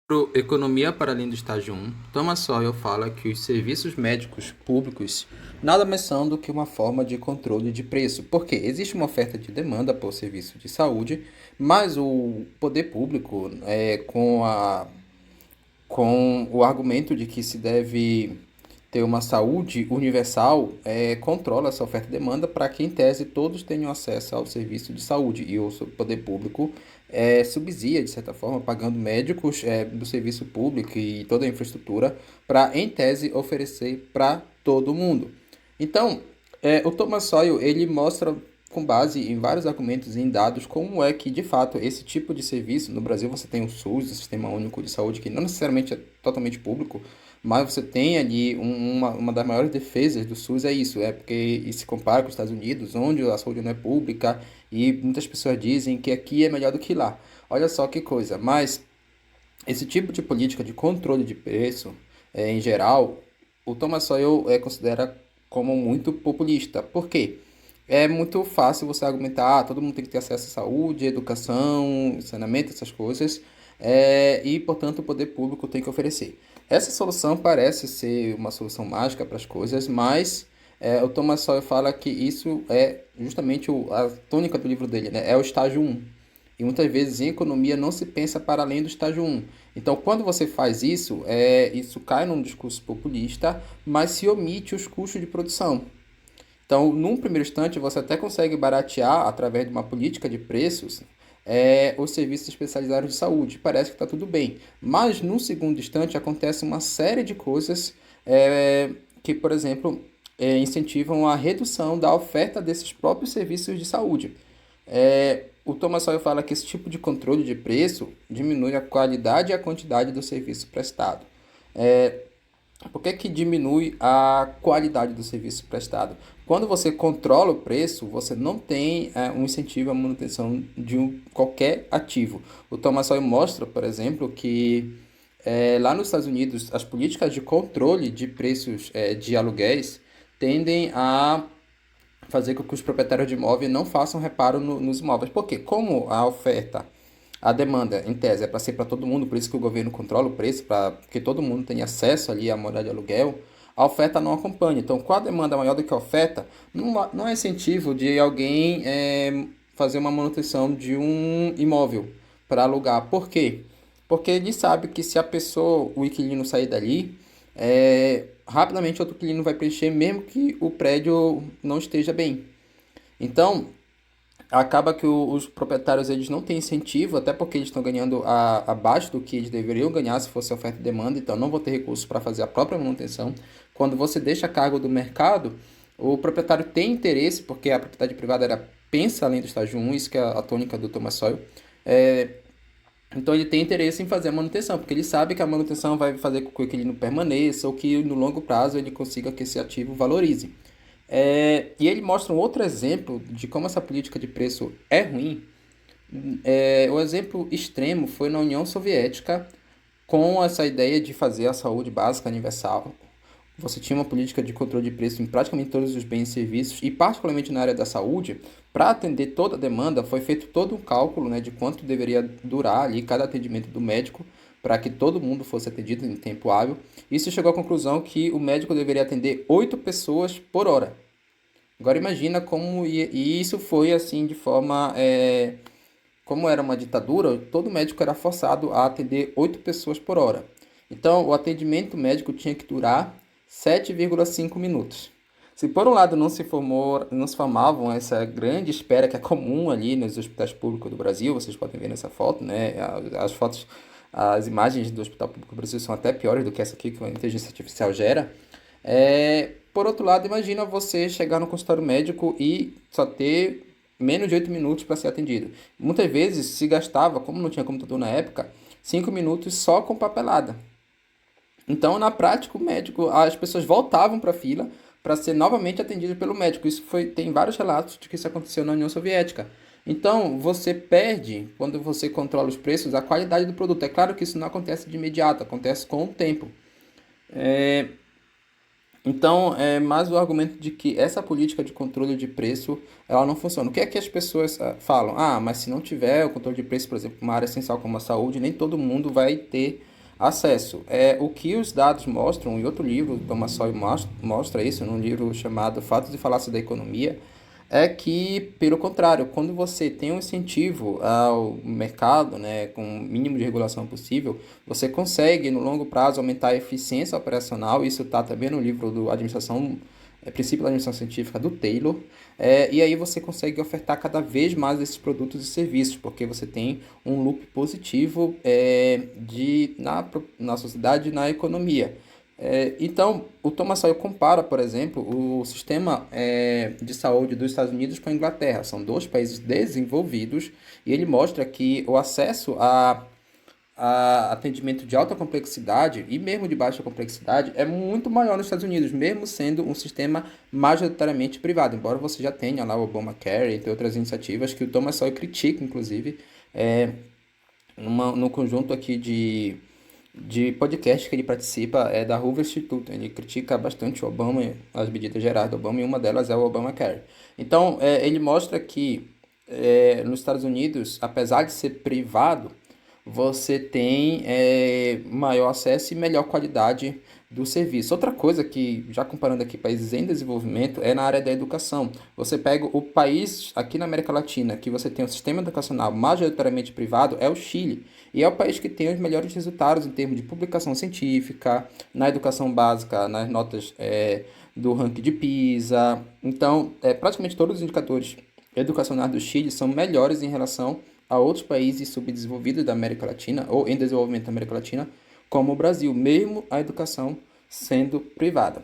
Pro Economia para além do estágio 1, Thomas Sowell fala que os serviços médicos públicos nada mais são do que uma forma de controle de preço, porque existe uma oferta de demanda por serviço de saúde, mas o poder público, com o argumento de que se deve ter uma saúde universal, controla essa oferta e demanda para que, em tese, todos tenham acesso ao serviço de saúde. E o poder público subsidia, de certa forma, pagando médicos do serviço público e toda a infraestrutura para, em tese, oferecer para todo mundo. Então, o Thomas Sowell, ele mostra com base em vários argumentos e em dados como é que, de fato, esse tipo de serviço, no Brasil você tem o SUS, o Sistema Único de Saúde, que não necessariamente é totalmente público, mas você tem ali uma das maiores defesas do SUS é isso, é porque se compara com os Estados Unidos, onde a saúde não é pública, e muitas pessoas dizem que aqui é melhor do que lá. Olha só que coisa, mas esse tipo de política de controle de preço, em geral, o Thomas Sowell considera como muito populista. Por quê? É muito fácil você argumentar, todo mundo tem que ter acesso à saúde, educação, saneamento, essas coisas, e, portanto, o poder público tem que oferecer. Essa solução parece ser uma solução mágica para as coisas, mas o Thomas Sowell fala que isso é justamente a tônica do livro dele, né? É o estágio um. E muitas vezes em economia não se pensa para além do estágio um. Então, quando você faz isso, isso cai num discurso populista, mas se omite os custos de produção. Então, num primeiro instante, você até consegue baratear, através de uma política de preços, os serviços especializados de saúde. Parece que está tudo bem. Mas, num segundo instante, acontece uma série de coisas que, por exemplo, incentivam a redução da oferta desses próprios serviços de saúde. O Thomas Sowell fala que esse tipo de controle de preço diminui a qualidade e a quantidade do serviço prestado. Por que que diminui a qualidade do serviço prestado? Quando você controla o preço, você não tem um incentivo à manutenção de qualquer ativo. O Thomas Sowell mostra, por exemplo, que lá nos Estados Unidos, as políticas de controle de preços de aluguéis tendem a fazer com que os proprietários de imóveis não façam reparo nos imóveis. Porque como a demanda, em tese, é para ser para todo mundo, por isso que o governo controla o preço, para que todo mundo tenha acesso ali à moradia de aluguel, a oferta não acompanha. Então, com a demanda maior do que a oferta, não é incentivo de alguém fazer uma manutenção de um imóvel para alugar. Por quê? Porque ele sabe que se a pessoa, o inquilino sair dali, rapidamente outro inquilino vai preencher, mesmo que o prédio não esteja bem. Então, acaba que os proprietários eles não têm incentivo, até porque eles estão ganhando abaixo do que eles deveriam ganhar se fosse oferta e demanda, então não vão ter recursos para fazer a própria manutenção. Quando você deixa a cargo do mercado, o proprietário tem interesse, porque a propriedade privada pensa além do estágio um, isso que é a tônica do Thomas Sowell. Então ele tem interesse em fazer a manutenção, porque ele sabe que a manutenção vai fazer com que ele não permaneça ou que no longo prazo ele consiga que esse ativo valorize. E ele mostra um outro exemplo de como essa política de preço é ruim. O exemplo extremo foi na União Soviética, com essa ideia de fazer a saúde básica universal. Você tinha uma política de controle de preço em praticamente todos os bens e serviços, e particularmente na área da saúde. Para atender toda a demanda, foi feito todo um cálculo, né, de quanto deveria durar ali cada atendimento do médico para que todo mundo fosse atendido em tempo hábil. Isso chegou à conclusão que o médico deveria atender 8 pessoas por hora. Agora imagina como e isso foi assim de forma como era uma ditadura, todo médico era forçado a atender 8 pessoas por hora. Então, o atendimento médico tinha que durar 7,5 minutos. Se por um lado não se formavam essa grande espera que é comum ali nos hospitais públicos do Brasil, vocês podem ver nessa foto, né? As fotos, as imagens do Hospital Público do Brasil são até piores do que essa aqui que a inteligência artificial gera. Por outro lado, imagina você chegar no consultório médico e só ter menos de 8 minutos para ser atendido. Muitas vezes se gastava, como não tinha computador na época, 5 minutos só com papelada. Então, na prática, o médico, as pessoas voltavam para a fila para ser novamente atendido pelo médico. Tem vários relatos de que isso aconteceu na União Soviética. Então, você perde, quando você controla os preços, a qualidade do produto. É claro que isso não acontece de imediato, acontece com o tempo. Então, é mais o argumento de que essa política de controle de preço, ela não funciona. O que é que as pessoas falam? Ah, mas se não tiver o controle de preço, por exemplo, uma área essencial como a saúde, nem todo mundo vai ter Acesso. O que os dados mostram, em outro livro, Thomas Sowell mostra isso, num livro chamado Fatos e Falácias da Economia, é que, pelo contrário, quando você tem um incentivo ao mercado, né, com o mínimo de regulação possível, você consegue, no longo prazo, aumentar a eficiência operacional. Isso está também no livro do Princípio da Administração Científica do Taylor. E aí você consegue ofertar cada vez mais esses produtos e serviços, porque você tem um loop positivo na sociedade e na economia. Então, o Thomas Sowell compara, por exemplo, o sistema de saúde dos Estados Unidos com a Inglaterra. São dois países desenvolvidos e ele mostra que o acesso a atendimento de alta complexidade e mesmo de baixa complexidade é muito maior nos Estados Unidos, mesmo sendo um sistema majoritariamente privado, embora você já tenha lá o Obamacare, entre outras iniciativas que o Thomas Sowell critica, inclusive, no conjunto aqui de podcast que ele participa da Hoover Institute. Ele critica bastante o Obama, as medidas gerais do Obama, e uma delas é o Obamacare. Então, ele mostra que nos Estados Unidos, apesar de ser privado, você tem maior acesso e melhor qualidade do serviço. Outra coisa que, já comparando aqui países em desenvolvimento, é na área da educação. Você pega o país aqui na América Latina, que você tem um sistema educacional majoritariamente privado, é o Chile. E é o país que tem os melhores resultados em termos de publicação científica, na educação básica, nas notas do ranking de PISA. Então, praticamente todos os indicadores educacionais do Chile são melhores em relação a outros países subdesenvolvidos da América Latina ou em desenvolvimento da América Latina, como o Brasil, mesmo a educação sendo privada.